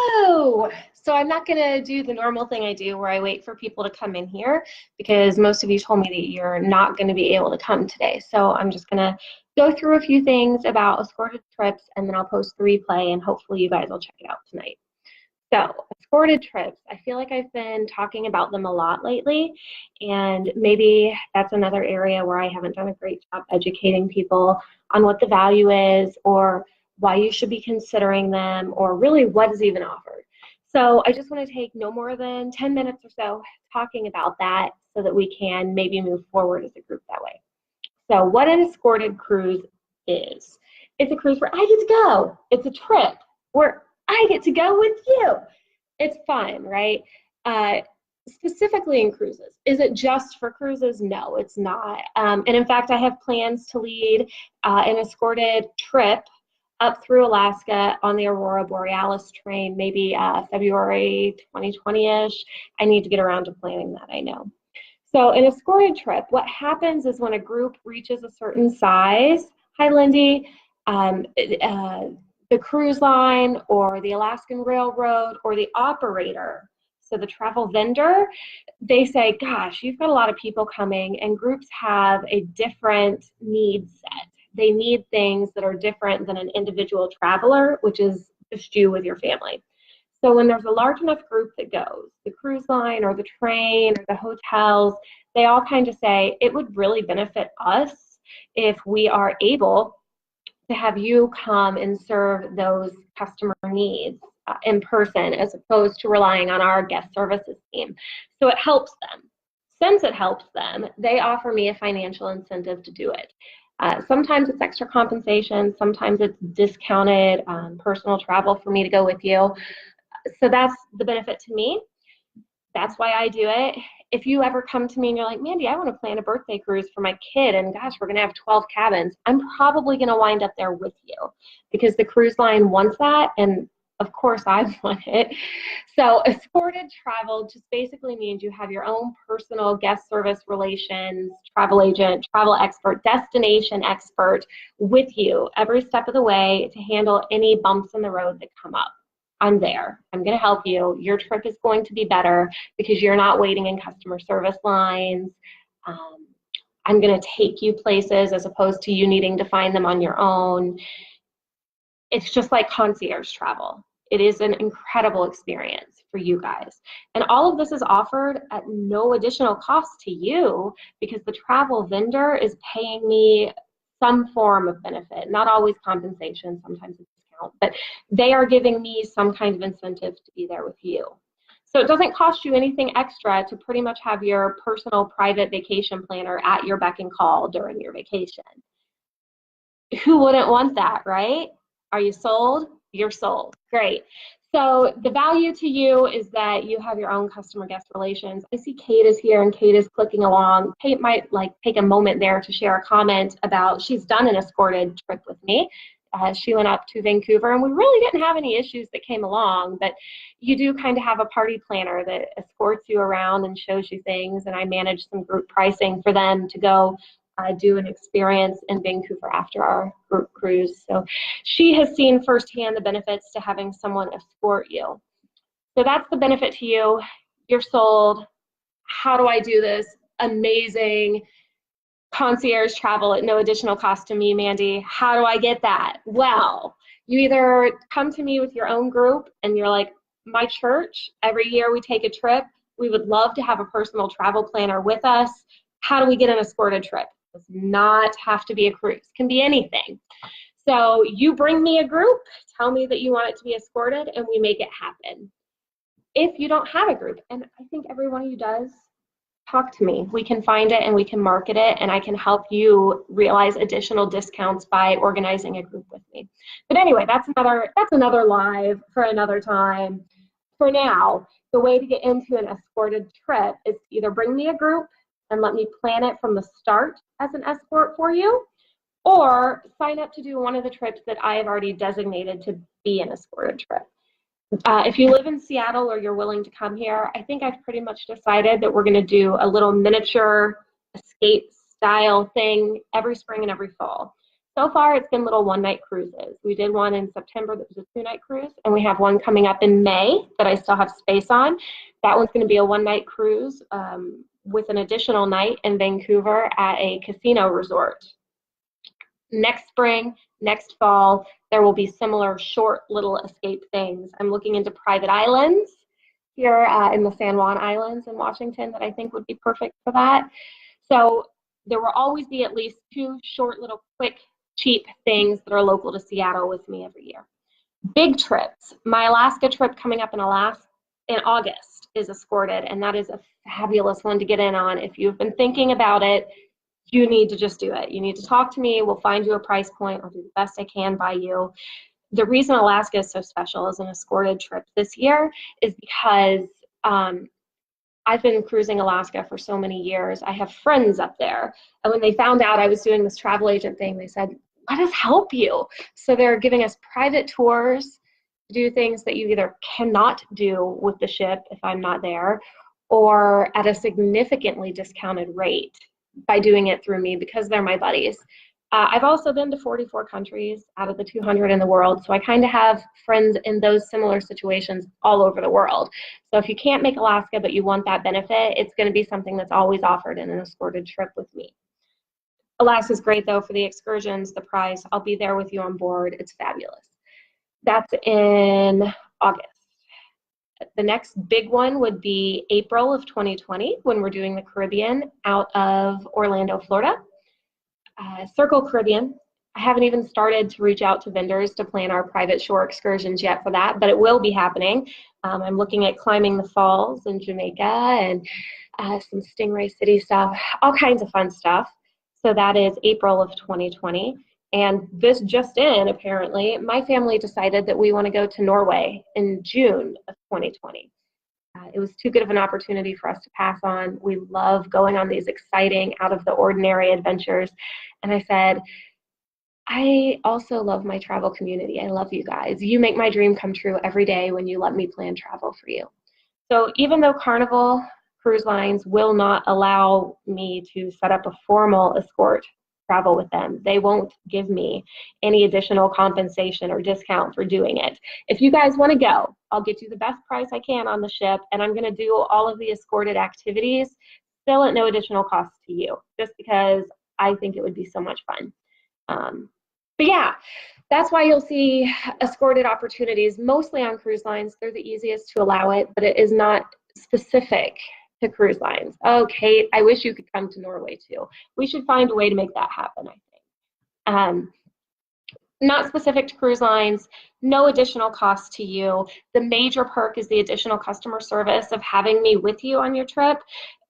Hello. So I'm not going to do the normal thing I do where I wait for people to come in here because most of you told me that you're not going to be able to come today. So I'm just going to go through a few things about Escorted Trips and then I'll post the replay and hopefully you guys will check it out tonight. So Escorted Trips, I feel like I've been talking about them a lot lately, and maybe that's another area where I haven't done a great job educating people on what the value is or why you should be considering them or really what is even offered. So I just want to take no more than 10 minutes or so talking about that so that we can maybe move forward as a group that way. So what an escorted cruise is. It's a cruise where I get to go. It's a trip where I get to go with you. It's fun, right? Specifically in cruises. Is it just for cruises? No, it's not. And in fact, I have plans to lead an escorted trip up through Alaska on the Aurora Borealis train, maybe February 2020-ish. I need to get around to planning that, I know. So an escorted trip, what happens is when a group reaches a certain size, hi Lindy, the cruise line or the Alaskan Railroad or the operator, so the travel vendor, they say, gosh, you've got a lot of people coming and groups have a different need set. They need things that are different than an individual traveler, which is just you with your family. So when there's a large enough group that goes, the cruise line or the train or the hotels, they all kind of say, it would really benefit us if we are able to have you come and serve those customer needs in person as opposed to relying on our guest services team. So it helps them. Since it helps them, they offer me a financial incentive to do it. Sometimes it's extra compensation, sometimes it's discounted personal travel for me to go with you. So that's the benefit to me. That's why I do it. If you ever come to me and you're like, Mandy, I want to plan a birthday cruise for my kid, and gosh, we're going to have 12 cabins, I'm probably going to wind up there with you because the cruise line wants that, and of course I want it. So escorted travel just basically means you have your own personal guest service relations, travel agent, travel expert, destination expert with you every step of the way to handle any bumps in the road that come up. I'm there. I'm going to help you. Your trip is going to be better because you're not waiting in customer service lines. I'm going to take you places as opposed to you needing to find them on your own. It's just like concierge travel. It is an incredible experience for you guys. And all of this is offered at no additional cost to you because the travel vendor is paying me some form of benefit, not always compensation, sometimes it's discount, but they are giving me some kind of incentive to be there with you. So it doesn't cost you anything extra to pretty much have your personal private vacation planner at your beck and call during your vacation. Who wouldn't want that, right? Are you sold? You're sold. Great. So the value to you is that you have your own customer guest relations. I see Kate is here and Kate is clicking along. Kate might take a moment there to share a comment about she's done an escorted trip with me. She went up to Vancouver and we really didn't have any issues that came along, but you do kind of have a party planner that escorts you around and shows you things, and I manage some group pricing for them to go do an experience in Vancouver after our group cruise. So she has seen firsthand the benefits to having someone escort you. So that's the benefit to you. You're sold. How do I do this? Amazing concierge travel at no additional cost to me, Mandy. How do I get that? Well, you either come to me with your own group and you're like, my church, every year we take a trip. We would love to have a personal travel planner with us. How do we get an escorted trip? It does not have to be a cruise. It can be anything. So you bring me a group, tell me that you want it to be escorted, and we make it happen. If you don't have a group, and I think every one of you does, talk to me. We can find it and we can market it, and I can help you realize additional discounts by organizing a group with me. But anyway, that's another live for another time. For now, the way to get into an escorted trip is to either bring me a group and let me plan it from the start as an escort for you, or sign up to do one of the trips that I have already designated to be an escorted trip. If you live in Seattle or you're willing to come here, I think I've pretty much decided that we're going to do a little miniature escape style thing every spring and every fall. So far, it's been little one-night cruises. We did one in September that was a 2-night cruise, and we have one coming up in May that I still have space on. That one's going to be a one-night cruise with an additional night in Vancouver at a casino resort. Next spring, next fall, there will be similar short little escape things. I'm looking into private islands here in the San Juan Islands in Washington that I think would be perfect for that. So there will always be at least 2 short little quick cheap things that are local to Seattle with me every year. Big trips. My Alaska trip coming up in August is Escorted, and that is a fabulous one to get in on. If you've been thinking about it, you need to just do it. You need to talk to me. We'll find you a price point. I'll do the best I can by you. The reason Alaska is so special as an Escorted trip this year is because I've been cruising Alaska for so many years. I have friends up there. And when they found out I was doing this travel agent thing, they said, let us help you. So they're giving us private tours to do things that you either cannot do with the ship if I'm not there, or at a significantly discounted rate by doing it through me because they're my buddies. I've also been to 44 countries out of the 200 in the world, so I kind of have friends in those similar situations all over the world. So if you can't make Alaska but you want that benefit, it's going to be something that's always offered in an Escorted trip with me. Alaska's great though for the excursions, the price. I'll be there with you on board. It's fabulous. That's in August. The next big one would be April of 2020 when we're doing the Caribbean out of Orlando, Florida. Circle Caribbean. I haven't even started to reach out to vendors to plan our private shore excursions yet for that, but it will be happening. I'm looking at climbing the falls in Jamaica and some Stingray City stuff, all kinds of fun stuff. So that is April of 2020. And this just in, apparently, my family decided that we want to go to Norway in June of 2020. It was too good of an opportunity for us to pass on. We love going on these exciting, out of the ordinary adventures. And I said, I also love my travel community. I love you guys. You make my dream come true every day when you let me plan travel for you. So even though Carnival Cruise Lines will not allow me to set up a formal escort travel with them, they won't give me any additional compensation or discount for doing it. If you guys want to go, I'll get you the best price I can on the ship, and I'm going to do all of the escorted activities still at no additional cost to you, just because I think it would be so much fun. But yeah, that's why you'll see escorted opportunities mostly on cruise lines. They're the easiest to allow it, but it is not specific to cruise lines. Oh, Kate, I wish you could come to Norway too. We should find a way to make that happen, I think. Not specific to cruise lines, no additional cost to you. The major perk is the additional customer service of having me with you on your trip.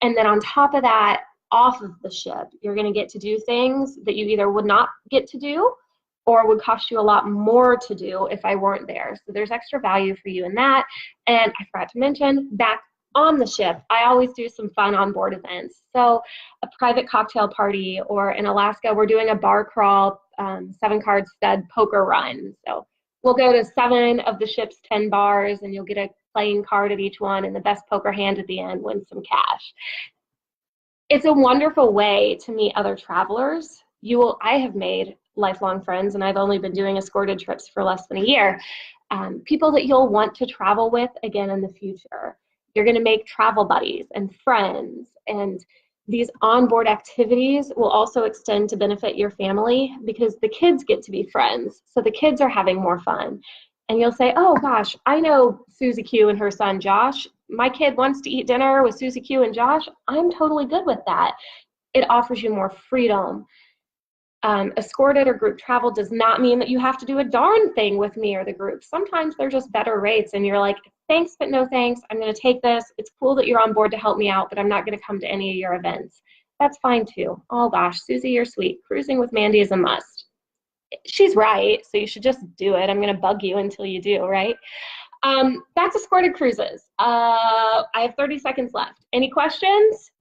And then on top of that, off of the ship, you're going to get to do things that you either would not get to do or would cost you a lot more to do if I weren't there. So there's extra value for you in that. And I forgot to mention, back on the ship, I always do some fun onboard events. So a private cocktail party, or in Alaska, we're doing a bar crawl, 7-card stud poker run. So we'll go to 7 of the ship's 10 bars, and you'll get a playing card at each one, and the best poker hand at the end wins some cash. It's a wonderful way to meet other travelers. I have made lifelong friends, and I've only been doing escorted trips for less than a year. People that you'll want to travel with again in the future. You're going to make travel buddies and friends, and these onboard activities will also extend to benefit your family because the kids get to be friends. So the kids are having more fun. And you'll say, oh gosh, I know Susie Q and her son Josh. My kid wants to eat dinner with Susie Q and Josh. I'm totally good with that. It offers you more freedom. Escorted or group travel does not mean that you have to do a darn thing with me or the group. Sometimes they're just better rates and you're like, thanks, but no thanks. I'm going to take this. It's cool that you're on board to help me out, but I'm not going to come to any of your events. That's fine too. Oh gosh, Susie, you're sweet. Cruising with Mandy is a must. She's right, so you should just do it. I'm going to bug you until you do, right? That's Escorted Cruises. I have 30 seconds left. Any questions?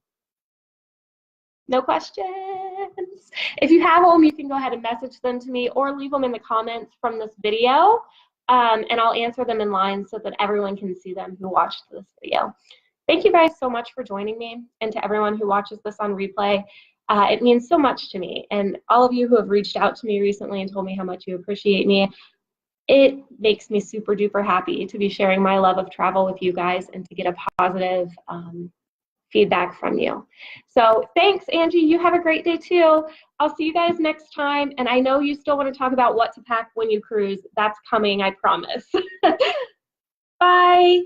No questions? If you have them, you can go ahead and message them to me or leave them in the comments from this video, and I'll answer them in line so that everyone can see them who watched this video. Thank you guys so much for joining me, and to everyone who watches this on replay. It means so much to me. And all of you who have reached out to me recently and told me how much you appreciate me, it makes me super duper happy to be sharing my love of travel with you guys and to get a positive feedback from you. So thanks, Angie. You have a great day too. I'll see you guys next time. And I know you still want to talk about what to pack when you cruise. That's coming, I promise. Bye.